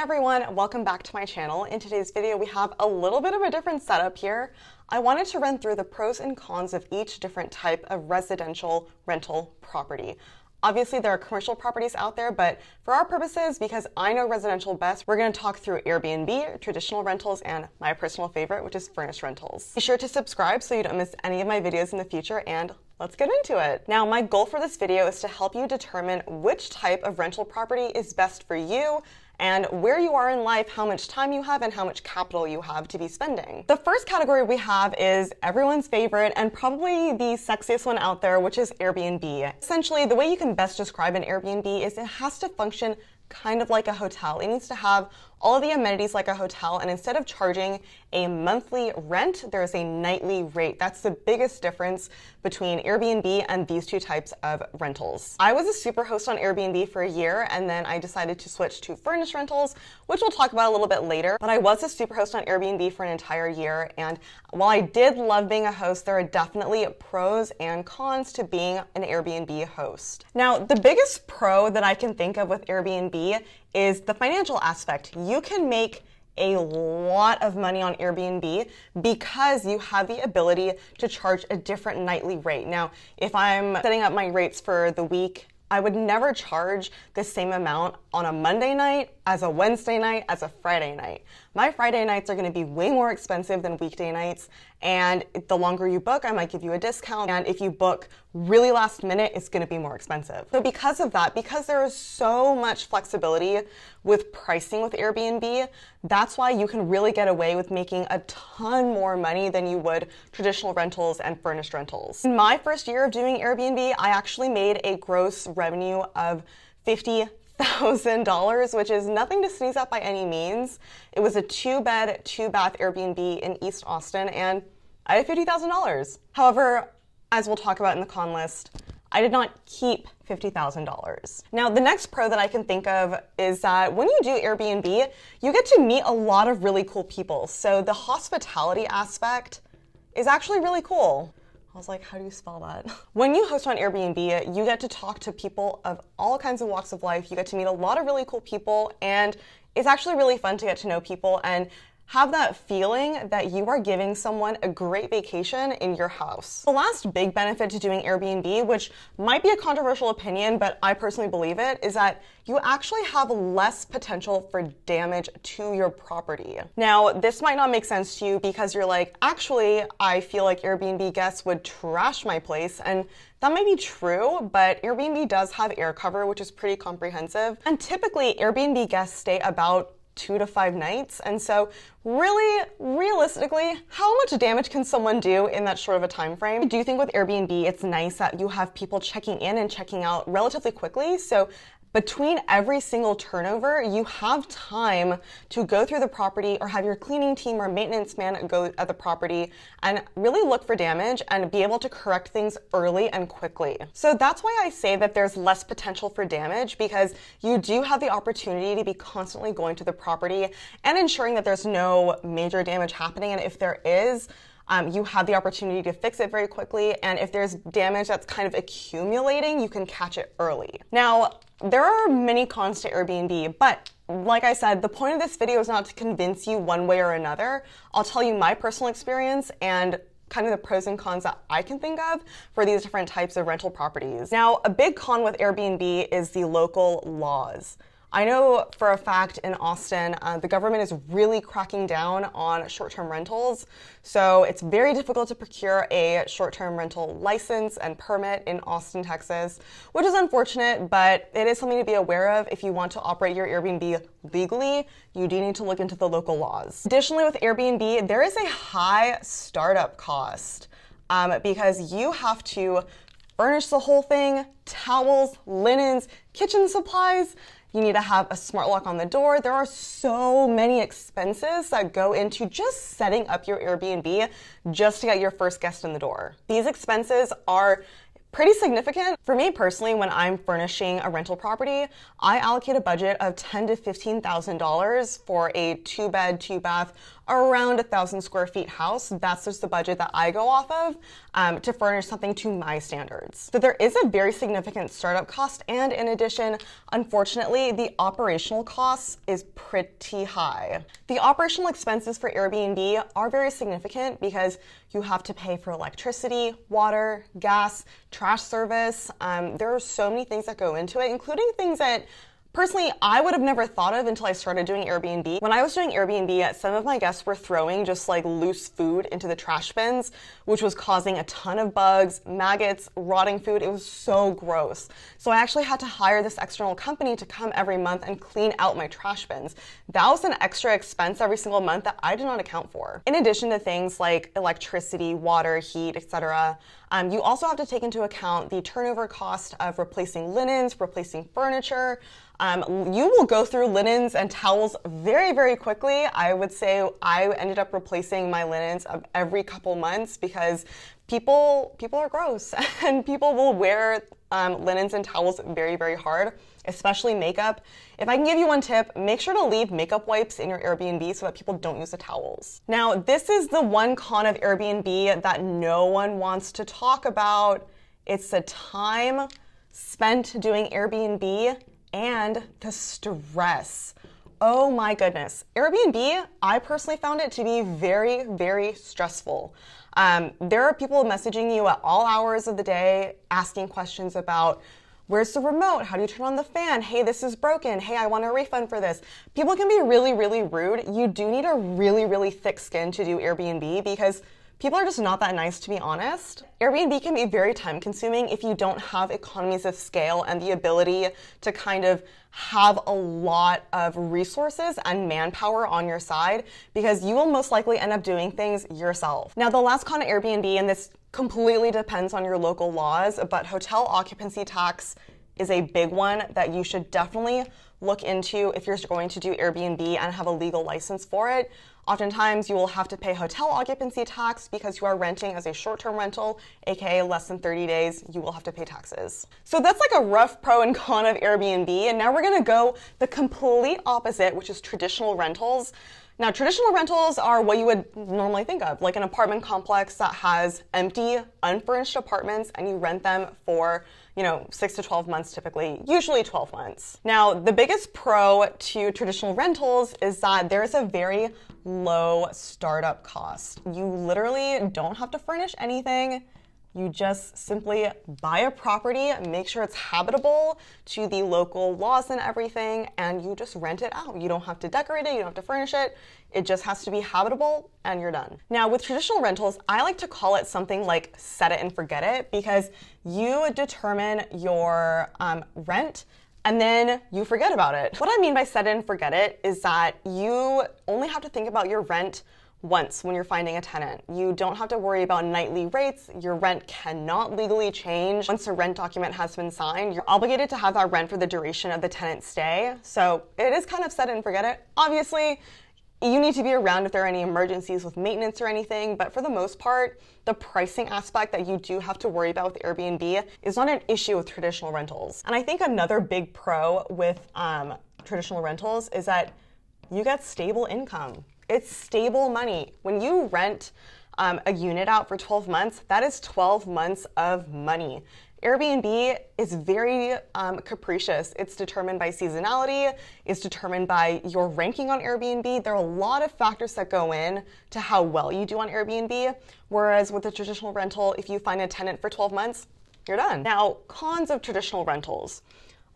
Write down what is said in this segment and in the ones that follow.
everyone, welcome back to my channel. In today's video, we have a little bit of a different setup here. I wanted to run through the pros and cons of each different type of residential rental property. Obviously, there are commercial properties out there, but for our purposes, because I know residential best, we're going to talk through Airbnb, traditional rentals, and my personal favorite, which is furnished rentals. Be sure to subscribe so you don't miss any of my videos in the future, and let's get into it. Now, my goal for this video is to help you determine which type of rental property is best for you and where you are in life, how much time you have, and how much capital you have to be spending. The first category we have is everyone's favorite and probably the sexiest one out there, which is Airbnb. Essentially, the way you can best describe an Airbnb is it has to function kind of like a hotel. It needs to have all of the amenities like a hotel, and instead of charging a monthly rent, there's a nightly rate. That's the biggest difference between Airbnb and these two types of rentals. I was a super host on Airbnb for a year, and then I decided to switch to furnished rentals, which we'll talk about a little bit later. But I was a super host on Airbnb for an entire year, and while I did love being a host, there are definitely pros and cons to being an Airbnb host. Now, the biggest pro that I can think of with Airbnb is the financial aspect. You can make a lot of money on Airbnb because you have the ability to charge a different nightly rate. Now, if I'm setting up my rates for the week, I would never charge the same amount on a Monday night as a Wednesday night as a Friday night. My Friday nights are going to be way more expensive than weekday nights, and the longer you book, I might give you a discount, and if you book really last minute, it's going to be more expensive. So because of that, because there is so much flexibility with pricing with Airbnb, that's why you can really get away with making a ton more money than you would traditional rentals and furnished rentals. In my first year of doing Airbnb, I actually made a gross revenue of $50,000, which is nothing to sneeze at by any means. It was a 2-bed, 2-bath Airbnb in East Austin, and I had $50,000. However, as we'll talk about in the con list, I did not keep $50,000. Now, the next pro that I can think of is that when you do Airbnb, you get to meet a lot of really cool people. So the hospitality aspect is actually really cool. I was like, how do you spell that? When you host on Airbnb, you get to talk to people of all kinds of walks of life. You get to meet a lot of really cool people, and it's actually really fun to get to know people and have that feeling that you are giving someone a great vacation in your house. The last big benefit to doing Airbnb, which might be a controversial opinion, but I personally believe it, is that you actually have less potential for damage to your property. Now, this might not make sense to you because you're like, actually, I feel like Airbnb guests would trash my place, and that may be true, but Airbnb does have air cover, which is pretty comprehensive. And typically, Airbnb guests stay about 2 to 5 nights. And so really, realistically, how much damage can someone do in that short of a time frame? I do think with Airbnb, it's nice that you have people checking in and checking out relatively quickly. So between every single turnover, you have time to go through the property or have your cleaning team or maintenance man go at the property and really look for damage and be able to correct things early and quickly. So that's why I say that there's less potential for damage, because you do have the opportunity to be constantly going to the property and ensuring that there's no major damage happening. And if there is, you have the opportunity to fix it very quickly. And if there's damage that's kind of accumulating, you can catch it early. Now, there are many cons to Airbnb, but like I said, the point of this video is not to convince you one way or another. I'll tell you my personal experience and kind of the pros and cons that I can think of for these different types of rental properties. Now, a big con with Airbnb is the local laws. I know for a fact in Austin, the government is really cracking down on short-term rentals. So it's very difficult to procure a short-term rental license and permit in Austin, Texas, which is unfortunate, but it is something to be aware of. If you want to operate your Airbnb legally, you do need to look into the local laws. Additionally, with Airbnb, there is a high startup cost because you have to furnish the whole thing, towels, linens, kitchen supplies. You need to have a smart lock on the door. There are so many expenses that go into just setting up your Airbnb just to get your first guest in the door. These expenses are pretty significant. For me personally, when I'm furnishing a rental property, I allocate a budget of $10,000 to $15,000 for a 2-bed, 2-bath, around 1,000 square feet house. That's just the budget that I go off of to furnish something to my standards. So there is a very significant startup cost, and in addition, unfortunately, the operational cost is pretty high. The operational expenses for Airbnb are very significant because you have to pay for electricity, water, gas, trash service. There are so many things that go into it, including things that personally, I would have never thought of until I started doing Airbnb. When I was doing Airbnb, some of my guests were throwing just like loose food into the trash bins, which was causing a ton of bugs, maggots, rotting food. It was so gross. So I actually had to hire this external company to come every month and clean out my trash bins. That was an extra expense every single month that I did not account for. In addition to things like electricity, water, heat, etc., you also have to take into account the turnover cost of replacing linens, replacing furniture. You will go through linens and towels very, very quickly. I would say I ended up replacing my linens every couple months because people are gross and people will wear linens and towels very, very hard, especially makeup. If I can give you one tip, make sure to leave makeup wipes in your Airbnb so that people don't use the towels. Now, this is the one con of Airbnb that no one wants to talk about. It's the time spent doing Airbnb and the stress. Oh my goodness. Airbnb, I personally found it to be very, very stressful. There are people messaging you at all hours of the day, asking questions about where's the remote? How do you turn on the fan? Hey, this is broken. Hey, I want a refund for this. People can be really, really rude. You do need a really, really thick skin to do Airbnb because people are just not that nice, to be honest. Airbnb can be very time consuming if you don't have economies of scale and the ability to kind of have a lot of resources and manpower on your side, because you will most likely end up doing things yourself. Now, the last con of Airbnb, and this completely depends on your local laws, but hotel occupancy tax is a big one that you should definitely look into if you're going to do Airbnb and have a legal license for it. Oftentimes, you will have to pay hotel occupancy tax because you are renting as a short-term rental, aka less than 30 days, you will have to pay taxes. So that's like a rough pro and con of Airbnb, and now we're gonna go the complete opposite, which is traditional rentals. Now, traditional rentals are what you would normally think of, like an apartment complex that has empty, unfurnished apartments, and you rent them for 6 to 12 months typically, usually 12 months. Now, the biggest pro to traditional rentals is that there's a very low startup cost. You literally don't have to furnish anything. You just simply buy a property, make sure it's habitable to the local laws and everything, and you just rent it out. You don't have to decorate it, you don't have to furnish it. It just has to be habitable and you're done. Now, with traditional rentals, I like to call it something like set it and forget it, because you determine your rent and then you forget about it. What I mean by set it and forget it is that you only have to think about your rent once when you're finding a tenant. You don't have to worry about nightly rates. Your rent cannot legally change. Once a rent document has been signed, you're obligated to have that rent for the duration of the tenant's stay. So it is kind of set it and forget it. Obviously, you need to be around if there are any emergencies with maintenance or anything, but for the most part, the pricing aspect that you do have to worry about with Airbnb is not an issue with traditional rentals. And I think another big pro with traditional rentals is that you get stable income. It's stable money. When you rent a unit out for 12 months, that is 12 months of money. Airbnb is very capricious. It's determined by seasonality. It's determined by your ranking on Airbnb. There are a lot of factors that go in to how well you do on Airbnb. Whereas with a traditional rental, if you find a tenant for 12 months, you're done. Now, cons of traditional rentals.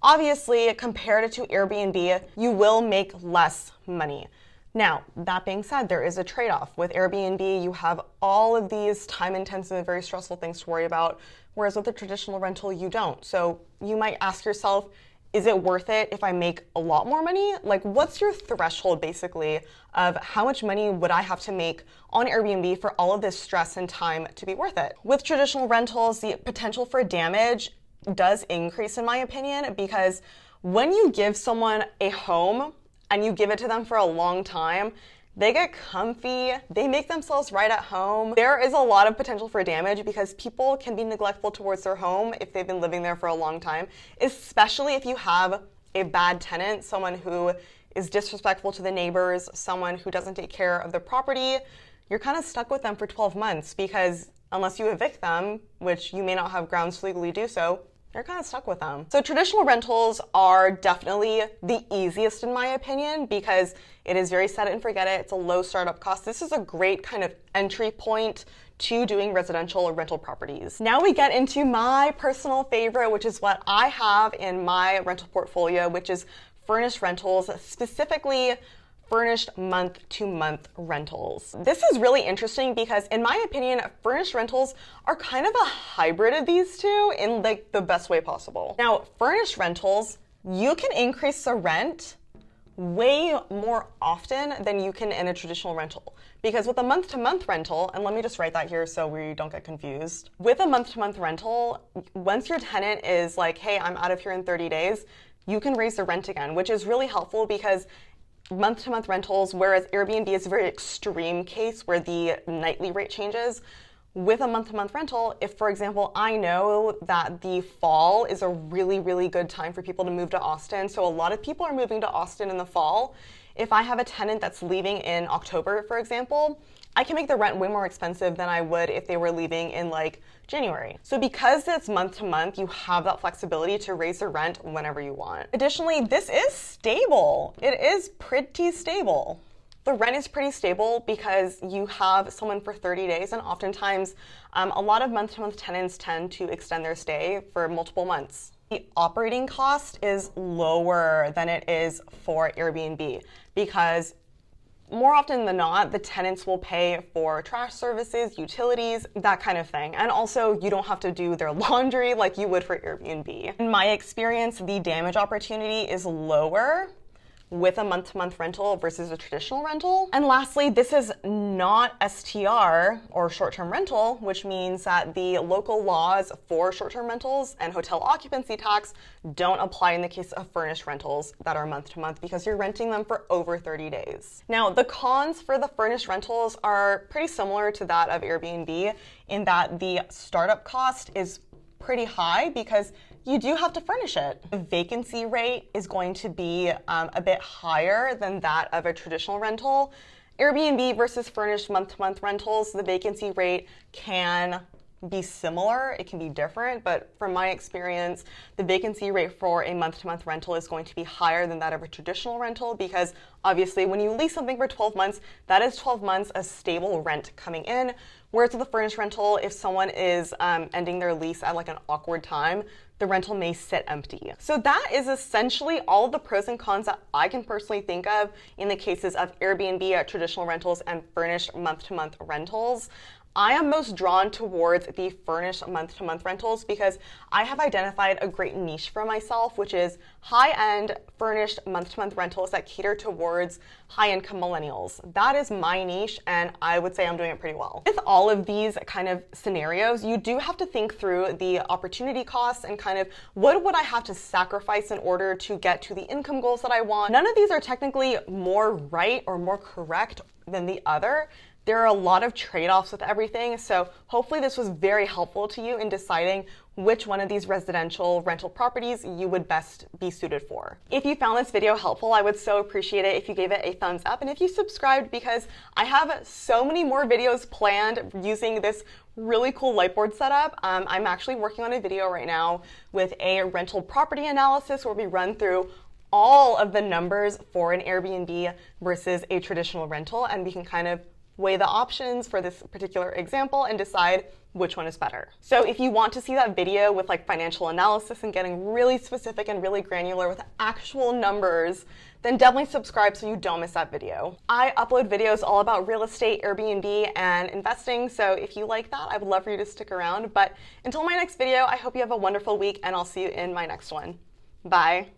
Obviously, compared to Airbnb, you will make less money. Now, that being said, there is a trade-off. With Airbnb, you have all of these time-intensive, very stressful things to worry about, whereas with a traditional rental, you don't. So you might ask yourself, is it worth it if I make a lot more money? Like, what's your threshold, basically, of how much money would I have to make on Airbnb for all of this stress and time to be worth it? With traditional rentals, the potential for damage does increase, in my opinion, because when you give someone a home, and you give it to them for a long time, They get comfy, they make themselves right at home. There is a lot of potential for damage because people can be neglectful towards their home if they've been living there for a long time, especially if you have a bad tenant, someone who is disrespectful to the neighbors, someone who doesn't take care of the property. You're kind of stuck with them for 12 months because unless you evict them, which you may not have grounds to legally do so, you're kind of stuck with them. So traditional rentals are definitely the easiest in my opinion because it is very set it and forget it. It's a low startup cost. This is a great kind of entry point to doing residential or rental properties. Now we get into my personal favorite, which is what I have in my rental portfolio, which is furnished rentals, specifically furnished month-to-month rentals. This is really interesting because in my opinion, furnished rentals are kind of a hybrid of these two in like the best way possible. Now, furnished rentals, you can increase the rent way more often than you can in a traditional rental. Because with a month-to-month rental, and let me just write that here so we don't get confused. With a month-to-month rental, once your tenant is like, hey, I'm out of here in 30 days, you can raise the rent again, which is really helpful because month-to-month rentals, whereas Airbnb is a very extreme case where the nightly rate changes. With a month-to-month rental, if, for example, I know that the fall is a really, really good time for people to move to Austin, so a lot of people are moving to Austin in the fall. If I have a tenant that's leaving in October, for example, I can make the rent way more expensive than I would if they were leaving in like January. So because it's month to month, you have that flexibility to raise the rent whenever you want. Additionally, this is stable. It is pretty stable. The rent is pretty stable because you have someone for 30 days and oftentimes a lot of month-to-month tenants tend to extend their stay for multiple months. The operating cost is lower than it is for Airbnb because more often than not, the tenants will pay for trash services, utilities, that kind of thing. And also, you don't have to do their laundry like you would for Airbnb. In my experience, the damage opportunity is lower with a month-to-month rental versus a traditional rental. And lastly, this is not STR or short-term rental, which means that the local laws for short-term rentals and hotel occupancy tax don't apply in the case of furnished rentals that are month-to-month because you're renting them for over 30 days. Now, the cons for the furnished rentals are pretty similar to that of Airbnb in that the startup cost is pretty high because you do have to furnish it. The vacancy rate is going to be a bit higher than that of a traditional rental. Airbnb versus furnished month-to-month rentals, the vacancy rate can be similar, it can be different, but from my experience, the vacancy rate for a month-to-month rental is going to be higher than that of a traditional rental because obviously when you lease something for 12 months, that is 12 months of stable rent coming in. Whereas with a furnished rental, if someone is ending their lease at like an awkward time, the rental may sit empty. So that is essentially all of the pros and cons that I can personally think of in the cases of Airbnb, traditional rentals, and furnished month-to-month rentals. I am most drawn towards the furnished month-to-month rentals because I have identified a great niche for myself, which is high-end furnished month-to-month rentals that cater towards high-income millennials. That is my niche, and I would say I'm doing it pretty well. With all of these kind of scenarios, you do have to think through the opportunity costs and kind of what would I have to sacrifice in order to get to the income goals that I want. None of these are technically more right or more correct than the other. There are a lot of trade-offs with everything, so hopefully this was very helpful to you in deciding which one of these residential rental properties you would best be suited for. If you found this video helpful, I would so appreciate it if you gave it a thumbs up and if you subscribed because I have so many more videos planned using this really cool lightboard setup. I'm actually working on a video right now with a rental property analysis where we run through all of the numbers for an Airbnb versus a traditional rental, and we can kind of weigh the options for this particular example and decide which one is better. So if you want to see that video with like financial analysis and getting really specific and really granular with actual numbers, then definitely subscribe so you don't miss that video. I upload videos all about real estate, Airbnb, and investing, so if you like that, I would love for you to stick around. But until my next video, I hope you have a wonderful week and I'll see you in my next one. Bye.